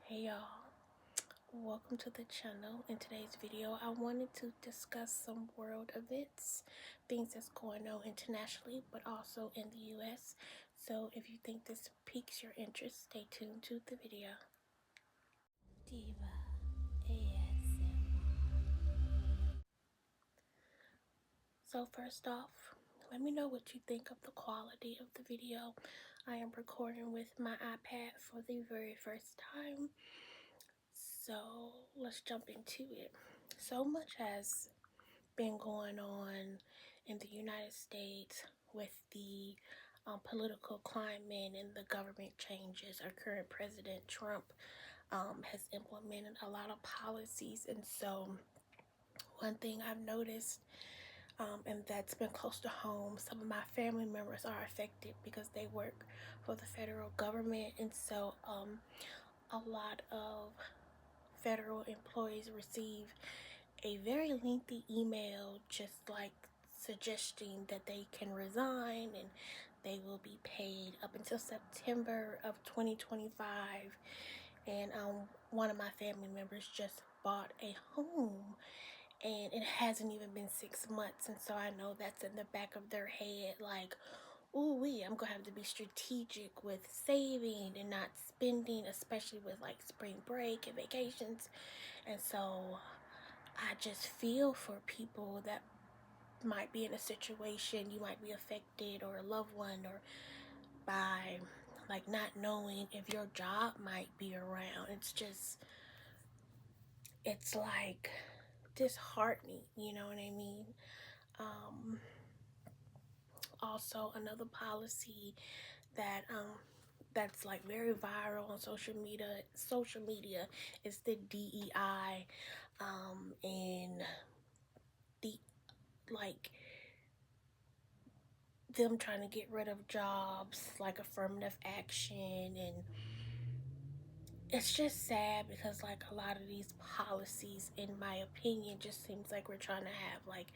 Hey y'all, welcome to the channel. In today's video, I wanted to discuss some world events, things that's going on internationally, but also in the US. So if you think this piques your interest, stay tuned to the video. Diva ASMR. So first off, let me know what you think of the quality of the video. I am recording with my iPad for the very first time. So let's jump into it. So much has been going on in the United States with the political climate and the government changes. Our current president, Trump, has implemented a lot of policies. And so one thing I've noticed, and that's been close to home, some of my family members are affected because they work for the federal government. And so a lot of federal employees receive a very lengthy email just like suggesting that they can resign and they will be paid up until September of 2025. And one of my family members just bought a home and it hasn't even been 6 months, and so I know that's in the back of their head, like, ooh I'm gonna have to be strategic with saving and not spending, especially with like spring break and vacations. And so I just feel for people that might be in a situation, you might be affected, or a loved one, or by like not knowing if your job might be around. It's like disheartening, you know what I mean? Um, Also, another policy that that's like very viral on social media is the DEI, and the like them trying to get rid of jobs like affirmative action. And it's just sad because like a lot of these policies, in my opinion, just seems like we're trying to have like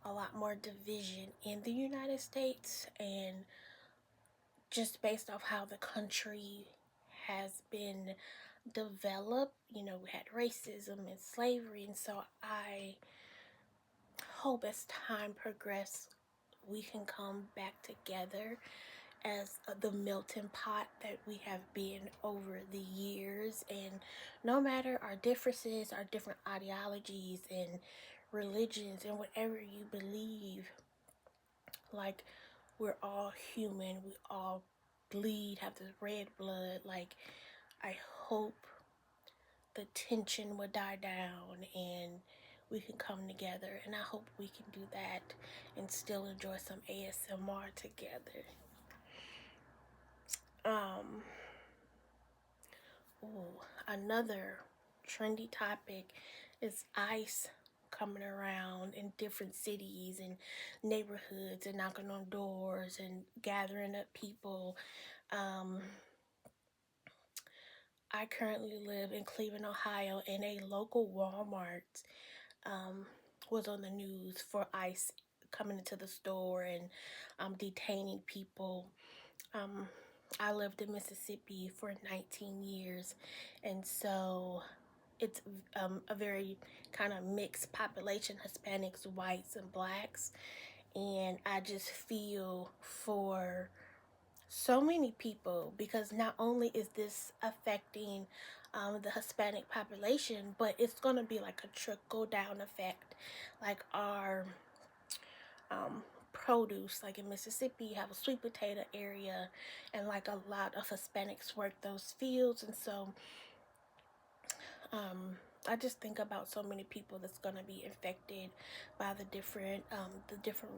a lot more division in the United States. And just based off how the country has been developed, we had racism and slavery. And so I hope as time progresses we can come back together as the melting pot that we have been over the years. And no matter our differences, our different ideologies and religions and whatever you believe, like, we're all human, we all bleed, have the red blood. Like, I hope the tension will die down and we can come together, and I hope we can do that and still enjoy some ASMR together. um Another trendy topic is ICE coming around in different cities and neighborhoods and knocking on doors and gathering up people. um I currently live in Cleveland, Ohio, and a local Walmart was on the news for ICE coming into the store and detaining people. Um, I lived in Mississippi for 19 years, and so it's a very kind of mixed population, Hispanics, whites, and blacks. And I just feel for so many people because not only is this affecting the Hispanic population, but it's going to be like a trickle down effect. Like our um, produce, like in Mississippi, you have a sweet potato area, and like a lot of Hispanics work those fields. And so I just think about so many people that's going to be infected by the different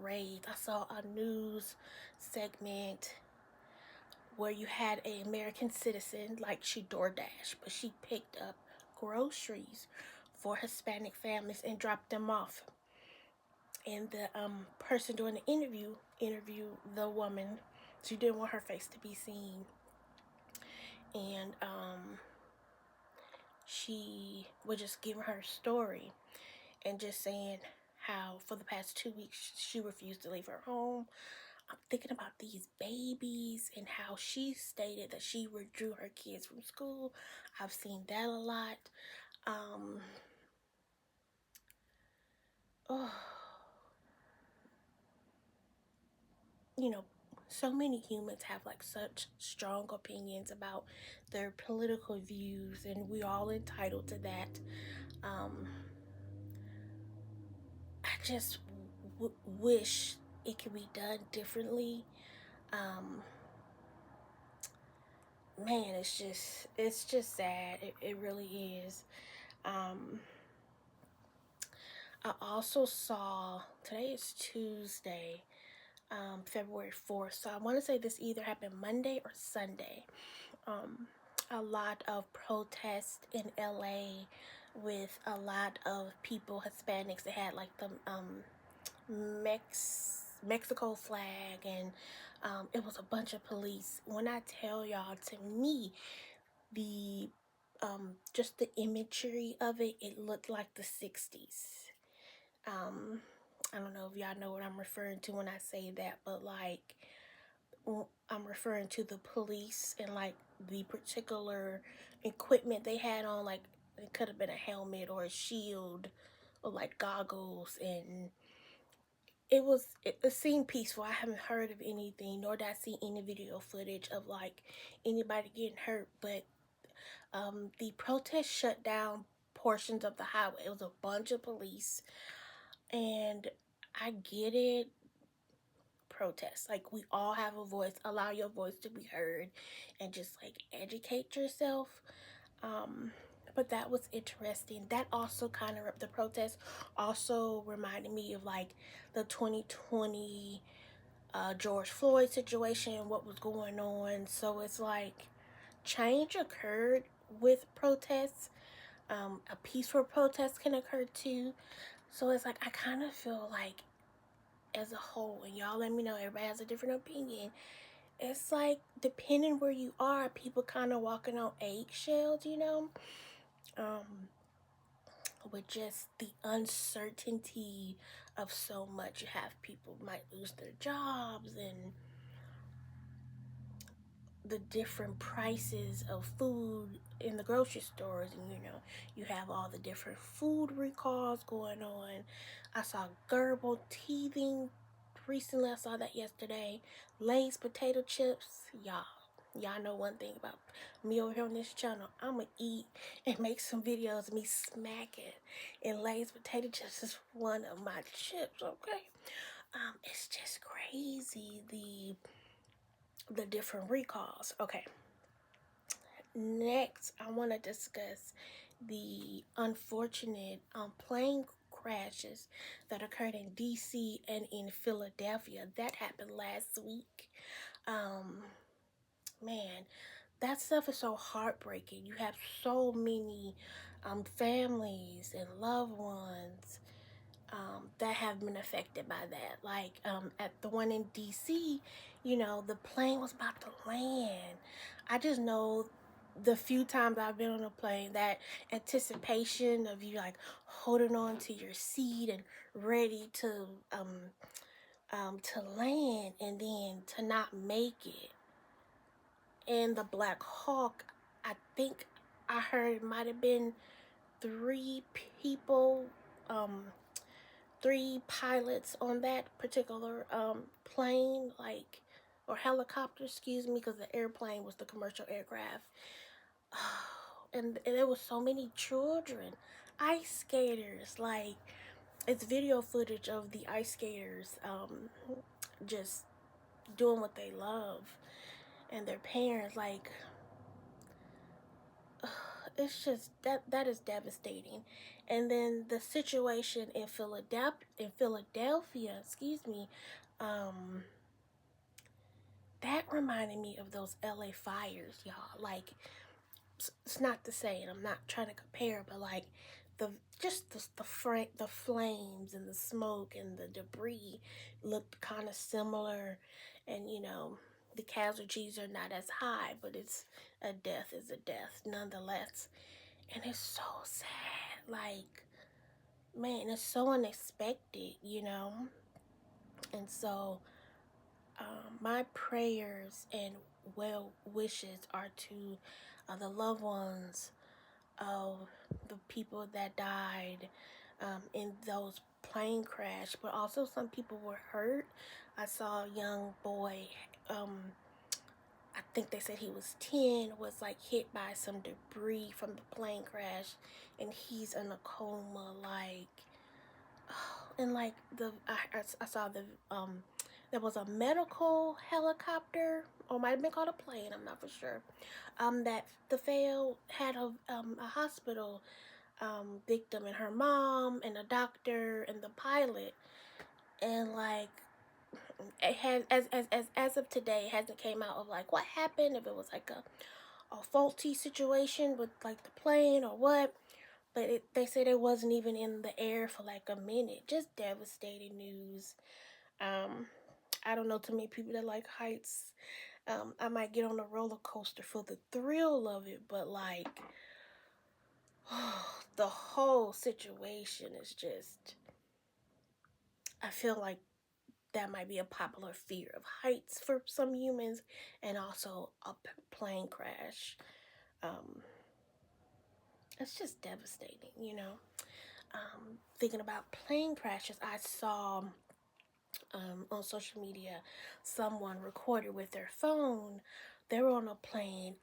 raids. I saw a news segment where you had an American citizen, like she DoorDash, but she picked up groceries for Hispanic families and dropped them off. And the person doing the interviewed the woman. She didn't want her face to be seen, and she was just giving her story and just saying how for the past 2 weeks she refused to leave her home. I'm thinking about these babies and how she stated that she withdrew her kids from school. I've seen that a lot. Um, oh, you know, so many humans have like such strong opinions about their political views, and we're all entitled to that. Um, I just wish it could be done differently. Um, Man, it's just sad. It really is. Um, I also saw today is Tuesday, February 4th. So I want to say this either happened Monday or Sunday. Um, a lot of protests in LA with a lot of people, Hispanics. They had like the Mexico flag, and it was a bunch of police. When I tell y'all, to me, the just the imagery of it, it looked like the 60s. um I don't know if y'all know what I'm referring to when I say that, but like, I'm referring to the police and like the particular equipment they had on. Like, it could have been a helmet or a shield or like goggles, and it seemed peaceful. I haven't heard of anything, nor did I see any video footage of like anybody getting hurt. But the protest shut down portions of the highway. It was a bunch of police, and I get it. Protest, like, we all have a voice. Allow your voice to be heard, and just like educate yourself. Um, but that was interesting. That also kind of, the protest also reminded me of like the 2020 George Floyd situation, what was going on. So it's like change occurred with protests. A peaceful protest can occur too. So it's like, I kind of feel like, as a whole, and y'all let me know, everybody has a different opinion. It's like, depending where you are, people kind of walking on eggshells, um, with just the uncertainty of so much. You have people might lose their jobs, and the different prices of food in the grocery stores, and you have all the different food recalls going on. I saw Gerbil teething recently. I saw that yesterday. Lay's potato chips, y'all know one thing about me over here on this channel. I'ma eat and make some videos of me smacking, and Lay's potato chips is one of my chips. Okay. It's just crazy, the different recalls. Okay. Next, I want to discuss the unfortunate plane crashes that occurred in DC and in Philadelphia. That happened last week. Um, Man, that stuff is so heartbreaking. You have so many families and loved ones that have been affected by that. Like, at the one in DC, the plane was about to land. I just know the few times I've been on a plane, that anticipation of you like holding on to your seat and ready to land, and then to not make it. And the Black Hawk, I think I heard it might have been three people, um, three pilots on that particular plane, like, or helicopter, excuse me, because the airplane was the commercial aircraft. And there was so many children, ice skaters. Like, it's video footage of the ice skaters just doing what they love, and their parents, like, it's just that is devastating. And then the situation in Philadelphia, excuse me, um, that reminded me of those LA fires, y'all. Like, it's not the same. I'm not trying to compare, but like, the just the flames and the smoke and the debris looked kind of similar, and the casualties are not as high, but it's a death is a death nonetheless. And it's so sad. Like, man, it's so unexpected. And so My prayers and well wishes are to the loved ones of the people that died in those plane crash, but also some people were hurt. I saw a young boy, I think they said he was 10, was like hit by some debris from the plane crash, and he's in a coma. Like, and like I saw the there was a medical helicopter, or might have been called a plane. I'm not for sure. That the fail had a hospital victim and her mom and a doctor and the pilot, and like it had as of today, it hasn't came out of like what happened, if it was like a faulty situation with like the plane or what. But they said it wasn't even in the air for like a minute. Just devastating news. um I don't know too many people that like heights. I might get on a roller coaster for the thrill of it, but like the whole situation is just, I feel like that might be a popular fear of heights for some humans, and also a plane crash. Um, it's just devastating, you know. Thinking about plane crashes, I saw on social media someone recorded with their phone. They were on a plane,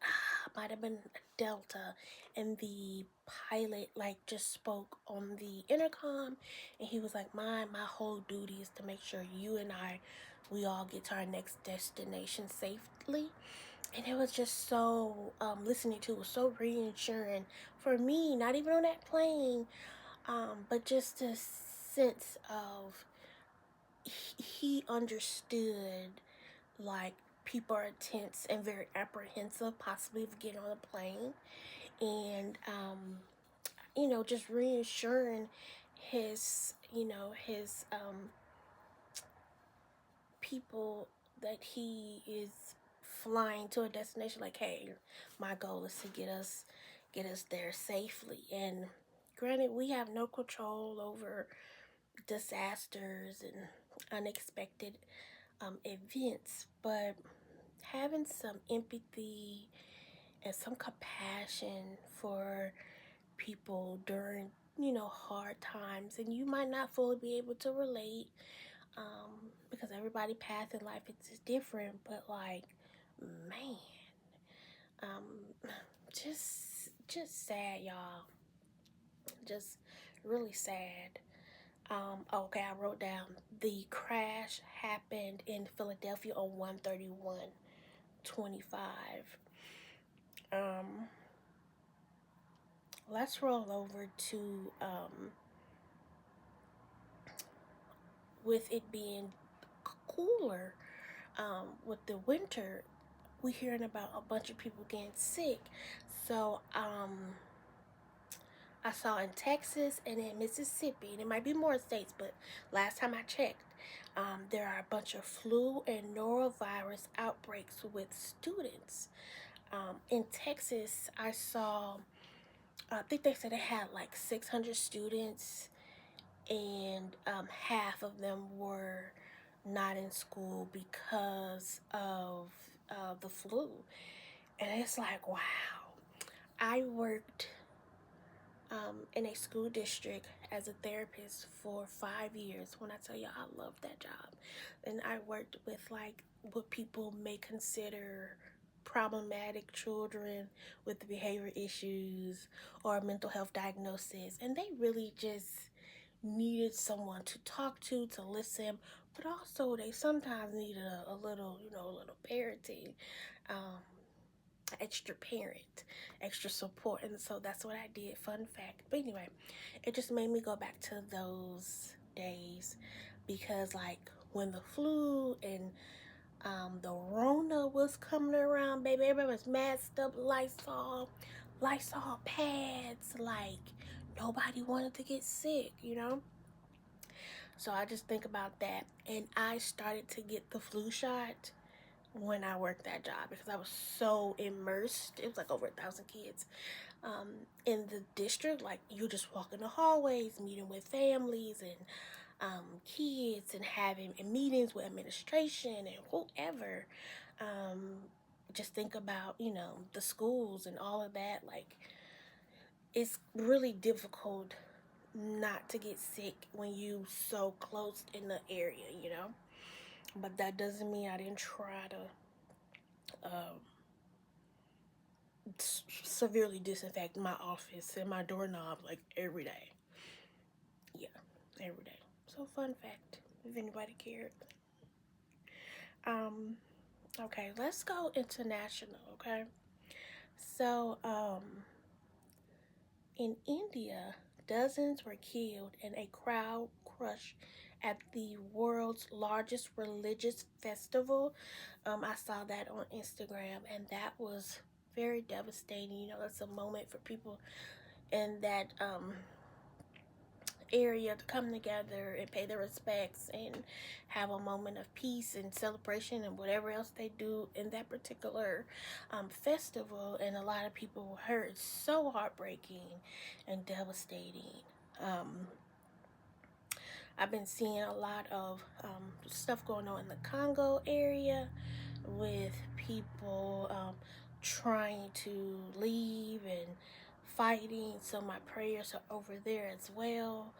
might have been a Delta, and the pilot like just spoke on the intercom, and he was like, my whole duty is to make sure you and I, we all get to our next destination safely. And it was just so, listening to it was so reassuring for me, not even on that plane, but just a sense of he understood, like, people are tense and very apprehensive possibly of getting on a plane, and just reassuring his people that he is flying to a destination, like, hey, my goal is to get us there safely. And granted, we have no control over disasters and unexpected events, but having some empathy and some compassion for people during hard times, and you might not fully be able to relate, because everybody path in life is different, but like, man, um just sad, y'all. Just really sad. Okay, I wrote down the crash happened in Philadelphia on 131/25. Um, let's roll over to with it being cooler, with the winter, we hearing about a bunch of people getting sick. So I saw in Texas and in Mississippi, and it might be more states, but last time I checked, there are a bunch of flu and norovirus outbreaks with students. In Texas, I saw, I think they said they had like 600 students, and half of them were not in school because of the flu. And it's like, wow. I worked in a school district as a therapist for 5 years. When I tell you I love that job, and I worked with like what people may consider problematic children with behavior issues or mental health diagnosis, and they really just needed someone to talk to listen, but also they sometimes needed a little, a little parenting, um, extra parent, extra support. And so that's what I did. Fun fact. But anyway, it just made me go back to those days, because like when the flu and the Rona was coming around, baby, everybody was masked up, Lysol pads, like nobody wanted to get sick. So I just think about that, and I started to get the flu shot when I worked that job, because I was so immersed. It was like over 1,000 kids in the district. Like, you just walk in the hallways, meeting with families, and kids and having meetings with administration and whoever. Just think about, the schools and all of that. Like, it's really difficult not to get sick when you so close in the area. But that doesn't mean I didn't try to severely disinfect my office and my doorknob like every day. Yeah, every day. So fun fact, if anybody cared. Um, okay, let's go international, okay? So, in India, dozens were killed in a crowd crush at the world's largest religious festival. I saw that on Instagram, and that was very devastating. It's a moment for people in that area to come together and pay their respects and have a moment of peace and celebration and whatever else they do in that particular festival. And a lot of people were hurt. It's so heartbreaking and devastating. I've been seeing a lot of stuff going on in the Congo area with people trying to leave and fighting. So my prayers are over there as well.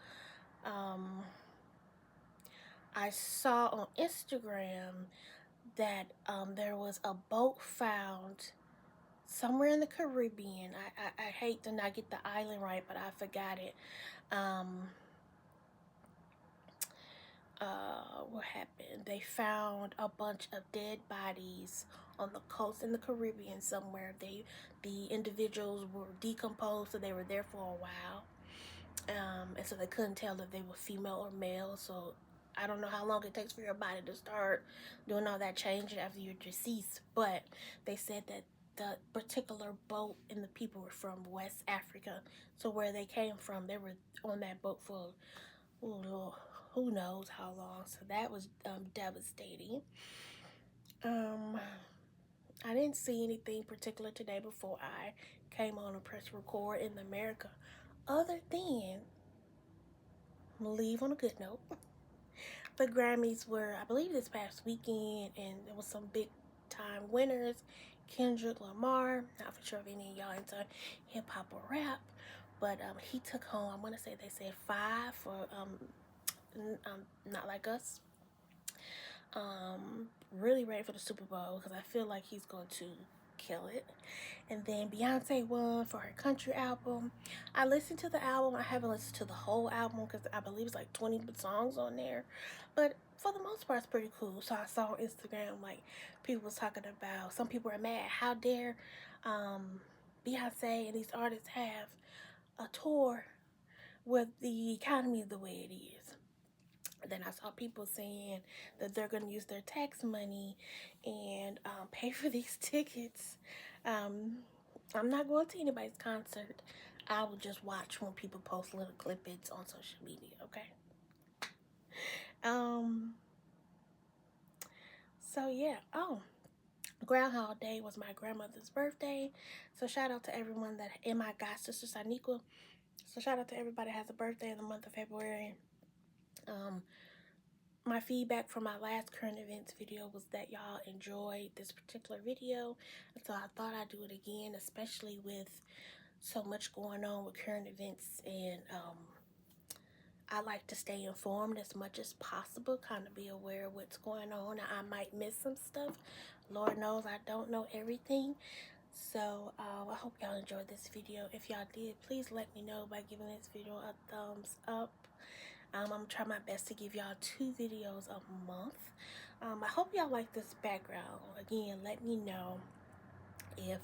I saw on Instagram that there was a boat found somewhere in the Caribbean. I hate to not get the island right, but I forgot it. What happened? They found a bunch of dead bodies on the coast in the Caribbean somewhere. The individuals were decomposed, so they were there for a while. And so they couldn't tell if they were female or male. So I don't know how long it takes for your body to start doing all that changing after you're deceased. But they said that the particular boat and the people were from West Africa. So where they came from, they were on that boat for who knows how long. So that was devastating. I didn't see anything particular today before I came on and pressed record in America, other than leave on a good note. The Grammys were, I believe, this past weekend, and there was some big time winners. Kendrick Lamar, not for sure if any of y'all into hip hop or rap, but he took home, I want to say they said 5 for Not Like Us. Really ready for the Super Bowl because I feel like he's going to kill it. And then Beyonce won for her country album. I listened to the album. I haven't listened to the whole album because I believe it's like 20 songs on there. But for the most part, it's pretty cool. So I saw on Instagram, like, people was talking about, some people are mad. How dare Beyonce and these artists have a tour with the economy the way it is? Then I saw people saying that they're going to use their tax money and pay for these tickets. I'm not going to anybody's concert. I will just watch when people post little clippings on social media, okay? So yeah. Oh, Groundhog Day was my grandmother's birthday. So shout out to everyone that, and my god sister Saniqua. So shout out to everybody that has a birthday in the month of February. My feedback from my last current events video was that y'all enjoyed this particular video, and so I thought I'd do it again, especially with so much going on with current events. And I like to stay informed as much as possible, kind of be aware of what's going on. I might miss some stuff. Lord knows I don't know everything. So I hope y'all enjoyed this video. If y'all did, please let me know by giving this video a thumbs up. I'm gonna try my best to give y'all 2 videos a month. I hope y'all like this background. Again, let me know if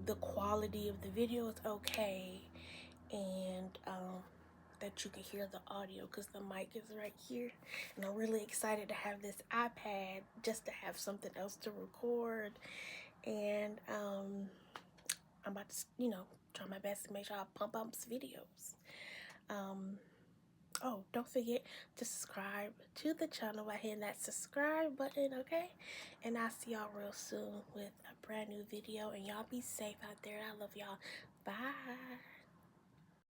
the quality of the video is okay, and that you can hear the audio, because the mic is right here. And I'm really excited to have this iPad just to have something else to record. And I'm about to, try my best to make sure I pump out some videos. Oh, don't forget to subscribe to the channel by hitting that subscribe button, okay? And I'll see y'all real soon with a brand new video. And y'all be safe out there. I love y'all. Bye.